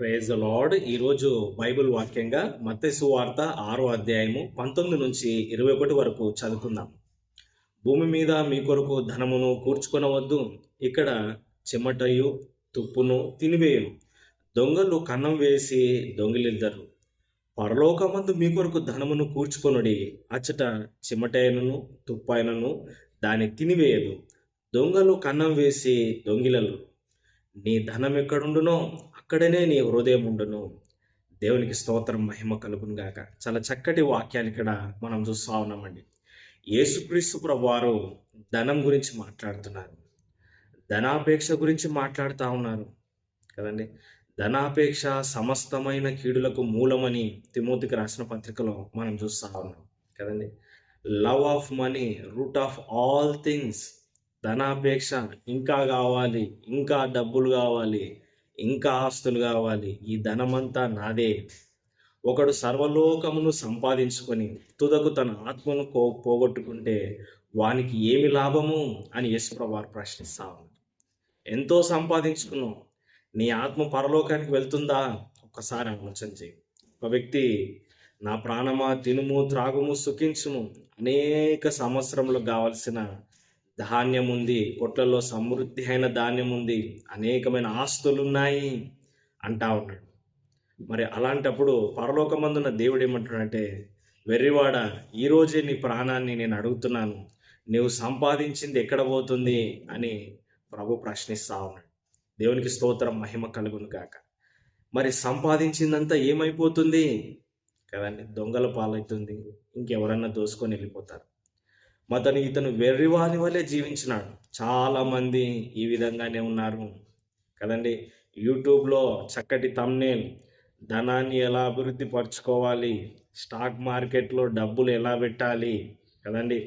Praise the Lord. ఈరోజు Bible వాక్యంగా మత్తయి సువార్త 6వ అధ్యాయము 19 నుంచి 21 వరకు చదువుకుందాం. భూమి మీద మీ కొరకు ధనమును కూర్చుకొనవద్దు, ఇక్కడ చెమటయు తుప్పును తినివేయును, దొంగలు కన్నం వేసి దొంగిలిద్దరు. పరలోకమందు మీ కొరకు ధనమును కూర్చుకొనుడి, అచ్చట చెమటైనను తుప్పైనను దాన్ని తినివేయదు, దొంగలు కన్నం వేసి దొంగిలలు. నీ ధనం ఎక్కడుండునో అక్కడనే నీ హృదయం ఉండును. దేవునికి స్తోత్రం, మహిమ కలుగును గాక. చాలా చక్కటి వాక్యాన్ని ఇక్కడ మనం చూస్తూ ఉన్నామండి. యేసుక్రీస్తు ప్రభువారు ధనం గురించి మాట్లాడుతున్నారు, ధనాపేక్ష గురించి మాట్లాడుతూ ఉన్నారు కదండి. ధనాపేక్ష సమస్తమైన కీడులకు మూలమని తిమోతికి రాసిన పత్రికలో మనం చూస్తూ ఉన్నాం కదండి. Love of money root of all things. ధనాపేక్ష, ఇంకా కావాలి, ఇంకా డబ్బులు కావాలి, ఇంకా ఆస్తులు కావాలి, ఈ ధనమంతా నాదే. ఒకడు సర్వలోకమును సంపాదించుకొని తుదకు తన ఆత్మను పోగొట్టుకుంటే వానికి ఏమి లాభము అని యేసుప్రభువు ప్రశ్నిస్తా ఉన్నారు. ఎంతో సంపాదించుకున్నావు, నీ ఆత్మ పరలోకానికి వెళ్తుందా? ఒక్కసారి ఆలోచన చేయి. ఒక వ్యక్తి, నా ప్రాణమా తినుము త్రాగుము సుఖించుము, అనేక సంవత్సరంలో కావలసిన ధాన్యం ఉంది, కొట్లలో సమృద్ధి అయిన ధాన్యం ఉంది, అనేకమైన ఆస్తులు ఉన్నాయి అంటా ఉన్నాడు. మరి అలాంటప్పుడు పరలోకమందున్న దేవుడు ఏమంటున్నాడంటే, వెర్రివాడ, ఈరోజే నీ ప్రాణాన్ని నేను అడుగుతున్నాను, నువ్వు సంపాదించింది ఎక్కడ పోతుంది అని ప్రభు ప్రశ్నిస్తా ఉన్నాడు. దేవునికి స్తోత్రం, మహిమ కలుగును గాక. మరి సంపాదించిందంతా ఏమైపోతుంది కదండి? దొంగల పాలవుతుంది, ఇంకెవరన్నా దోసుకొని వెళ్ళిపోతారు. ఇతను వెర్రివాని వల్లే జీవించినాడు. చాలామంది ఈ విధంగానే ఉన్నారు కదండి. యూట్యూబ్లో చక్కటి థంబ్నెయిల్, ధనాన్ని ఎలా అభివృద్ధి పరచుకోవాలి, స్టాక్ మార్కెట్లో డబ్బులు ఎలా పెట్టాలి కదండి,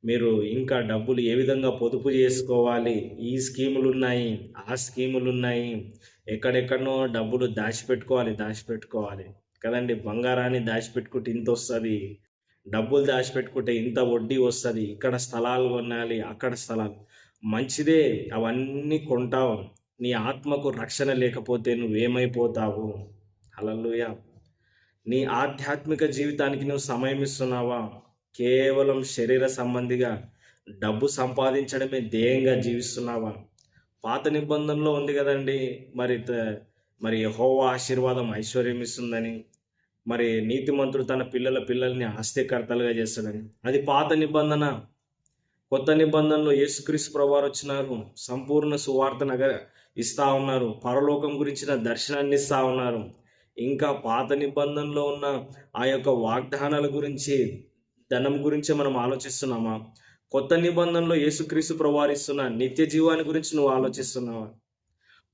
మీరు ఇంకా డబ్బులు ఏ విధంగా పొదుపు చేసుకోవాలి, ఈ స్కీములు ఉన్నాయి, ఆ స్కీములు ఉన్నాయి, ఎక్కడెక్కడనో డబ్బులు దాచిపెట్టుకోవాలి కదండి. బంగారాన్ని దాచిపెట్టుకుంటే ఇంత వస్తుంది, డబ్బులు దాచిపెట్టుకుంటే ఇంత వడ్డీ వస్తుంది, ఇక్కడ స్థలాలు కొనాలి, అక్కడ స్థలాలు. మంచిదే, అవన్నీ కొంటావు. నీ ఆత్మకు రక్షణ లేకపోతే నువ్వేమైపోతావు? హల్లెలూయా. నీ ఆధ్యాత్మిక జీవితానికి నువ్వు సమయం ఇస్తున్నావా? కేవలం శరీర సంబంధిగా డబ్బు సంపాదించడమే ధ్యేయంగా జీవిస్తున్నావా? పాత నిబంధనలో ఉంది కదండి, మరి యెహోవా ఆశీర్వాదం ఐశ్వర్యం ఇస్తుందని, మరి నీతిమంతుడు తన పిల్లల్ని ఆస్తికర్తలుగా చేస్తాడని. అది పాత నిబంధన. కొత్త నిబంధనలో యేసుక్రీస్తు ప్రభువారు వచ్చినారు, సంపూర్ణ సువార్తను ఇస్తా ఉన్నారు, పరలోకం గురించిన దర్శనాన్ని ఇస్తా ఉన్నారు. ఇంకా పాత నిబంధనలో ఉన్న ఆ యొక్క వాగ్దానాల గురించి, ధనం గురించి మనం ఆలోచిస్తున్నామా? కొత్త నిబంధనలో యేసుక్రీస్తు ప్రభువారు ఇస్తున్న నిత్య జీవాన్ని గురించి నువ్వు ఆలోచిస్తున్నావా?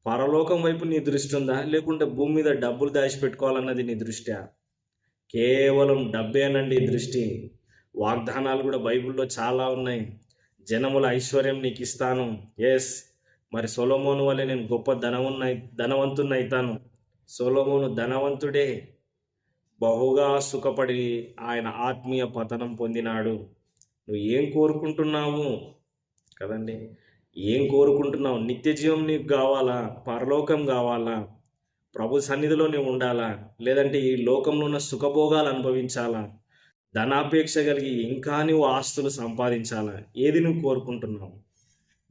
పరలోకం వైపు నీ దృష్టి ఉందా, లేకుంటే భూమి మీద డబ్బులు దాచిపెట్టుకోవాలన్నది నీ దృష్ట్యా? కేవలం డబ్బేనండి దృష్టి. వాగ్దానాలు కూడా బైబిల్లో చాలా ఉన్నాయి. జనముల ఐశ్వర్యం నీకు ఇస్తాను. ఎస్, మరి సొలొమోను వల్లే నేను గొప్ప ధనవంతుని అవుతాను. సొలొమోను ధనవంతుడే, బహుగా సుఖపడి ఆయన ఆత్మీయ పతనం పొందినాడు. నువ్వు ఏం కోరుకుంటున్నావు కదండి? ఏం కోరుకుంటున్నావు? నిత్య జీవం నీకు కావాలా? పరలోకం కావాలా? ప్రభు సన్నిధిలో నువ్వు ఉండాలా? లేదంటే ఈ లోకంలో ఉన్న సుఖభోగాలు అనుభవించాలా? ధనాపేక్ష కలిగి ఇంకా నువ్వు ఆస్తులు సంపాదించాలా? ఏది నువ్వు కోరుకుంటున్నావు?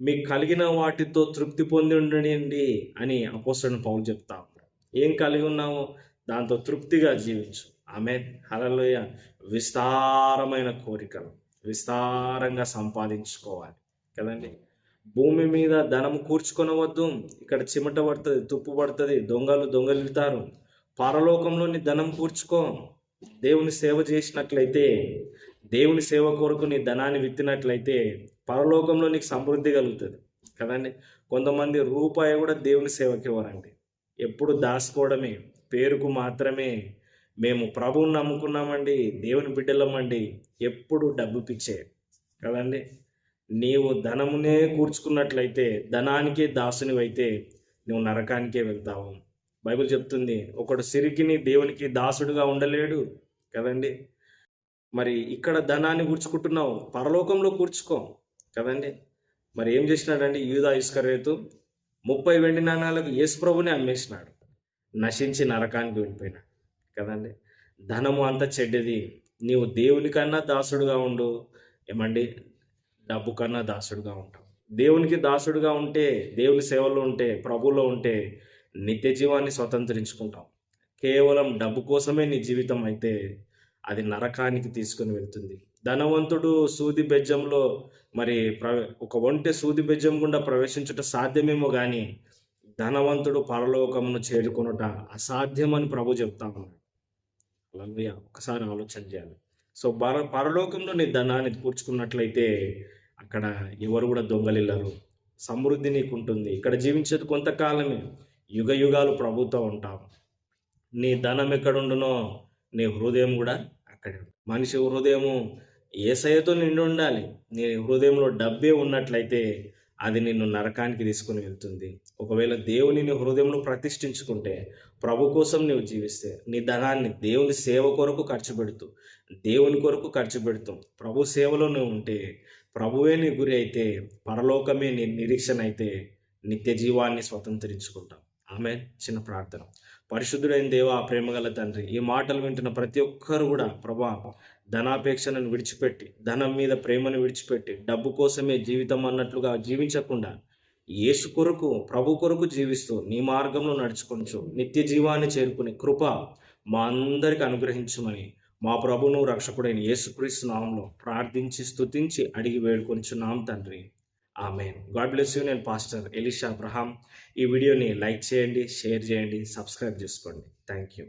మీకు కలిగిన వాటితో తృప్తి పొంది ఉండండి అని అపోస్తలుడైన పౌలు చెప్తా ఉన్నాడు. ఏం కలిగి ఉన్నావో దాంతో తృప్తిగా జీవించు. ఆమేన్, హల్లెలూయా. విస్తారమైన కోరికలు, విస్తారంగా సంపాదించుకోవాలి కదండి. భూమి మీద ధనం కూర్చుకొనవద్దు, ఇక్కడ చిమట పడుతుంది, తుప్పు పడుతుంది, దొంగలు దొంగలితారు. పరలోకంలోని ధనం కూర్చుకో. దేవుని సేవ చేసినట్లయితే, దేవుని సేవ కొరకు నీ ధనాన్ని విత్తినట్లయితే పరలోకంలో నీకు సమృద్ధి కలుగుతుంది కదండి. కొంతమంది రూపాయి కూడా దేవుని సేవకి ఇవ్వరండి, ఎప్పుడు దాచుకోవడమే, పేరుకు మాత్రమే. మేము ప్రభువుని నమ్ముకున్నామండి, దేవుని బిడ్డలమండి, ఎప్పుడు డబ్బు పిచ్చే కదండి. నీవు ధనమునే కూర్చుకున్నట్లయితే, ధనానికే దాసునివైతే నువ్వు నరకానికే వెళ్తావు. బైబిల్ చెప్తుంది, ఒకడు సిరికిని దేవునికి దాసుడుగా ఉండలేడు కదండి. మరి ఇక్కడ ధనాన్ని కూర్చుకుంటున్నావు, పరలోకంలో కూర్చుకో కదండి. మరి ఏం చేసినాడండి యూదా ఇస్కరియోతు? 30 వెండి నాణాలకు యేసు ప్రభుని అమ్మేసినాడు. నశించి నరకానికి వెళ్ళిపోయినాడు కదండి. ధనము అంత చెడ్డది. నీవు దేవుని కన్నా దాసుడుగా ఉండు. ఏమండి, డబ్బు కన్నా దాసుడుగా ఉంటావు. దేవునికి దాసుడుగా ఉంటే, దేవుని సేవలో ఉంటే, ప్రభువులో ఉంటే నిత్య జీవాన్ని స్వతంత్రించుకుంటాం. కేవలం డబ్బు కోసమే నీ జీవితం అయితే అది నరకానికి తీసుకొని వెళ్తుంది. ధనవంతుడు సూది బెజ్జంలో మరి ఒక ఒంటె సూది బెజ్జం గుండా ప్రవేశించుట సాధ్యమేమో గాని, ధనవంతుడు పరలోకమును చేరుకొనుట అసాధ్యమని ప్రభు చెప్తా ఉన్నాడు. హల్లెలూయా! ఒకసారి ఆలోచన చేయాలి. సో, పరలోకంలో నీ ధనాన్ని కూర్చుకున్నట్లయితే అక్కడ ఎవరు కూడా దొంగలిల్లరు. సమృద్ధి నీకుంటుంది. ఇక్కడ జీవించేది కొంతకాలమే. యుగయుగాలు ప్రభుతో ఉంటావు. నీ ధనం ఎక్కడుండునో నీ హృదయం కూడా అక్కడే ఉంటుంది. మనిషి హృదయము యేసయ్యతో నిండి ఉండాలి. నీ హృదయంలో డబ్బే ఉన్నట్లయితే అది నిన్ను నరకానికి తీసుకొని వెళ్తుంది. ఒకవేళ దేవుని నీ హృదయంలో ప్రతిష్ఠించుకుంటే, ప్రభు కోసం నువ్వు జీవిస్తే, నీ ధనాన్ని దేవుని సేవ కొరకు ఖర్చు పెడుతూ, దేవుని కొరకు ఖర్చు పెడుతూ, ప్రభు సేవలో నువ్వు ఉంటే, ప్రభువే నీ గురి అయితే, పరలోకమే నీ నిరీక్షణ అయితే, నిత్య జీవాన్ని స్వతంత్రించుకుంటాం. ఆమేన్. చిన్న ప్రార్థన. పరిశుద్ధుడైన దేవా, ప్రేమగల తండ్రి, ఈ మాటలు వింటున్న ప్రతి ఒక్కరు కూడా ప్రభా, ధనాపేక్షను విడిచిపెట్టి, ధనం మీద ప్రేమను విడిచిపెట్టి, డబ్బు కోసమే జీవితం అన్నట్లుగా జీవించకుండా యేసు కొరకు, ప్రభు కొరకు జీవిస్తూ నీ మార్గంలో నడుచుకొనుచు నిత్య జీవాన్ని చేరుకునే కృప మా అందరికి అనుగ్రహించమని మా ప్రభువును రక్షకుడైన యేసుక్రీస్తు నామములో ప్రార్థించి స్తుతించి అడిగి వేడుకొనుచున్నాం తండ్రి. ఆమేన్. God bless you. నేను పాస్టర్ ఎలీషా అబ్రహాం. ఈ వీడియోని లైక్ చేయండి, షేర్ చేయండి, సబ్స్క్రైబ్ చేసుకోండి. Thank you.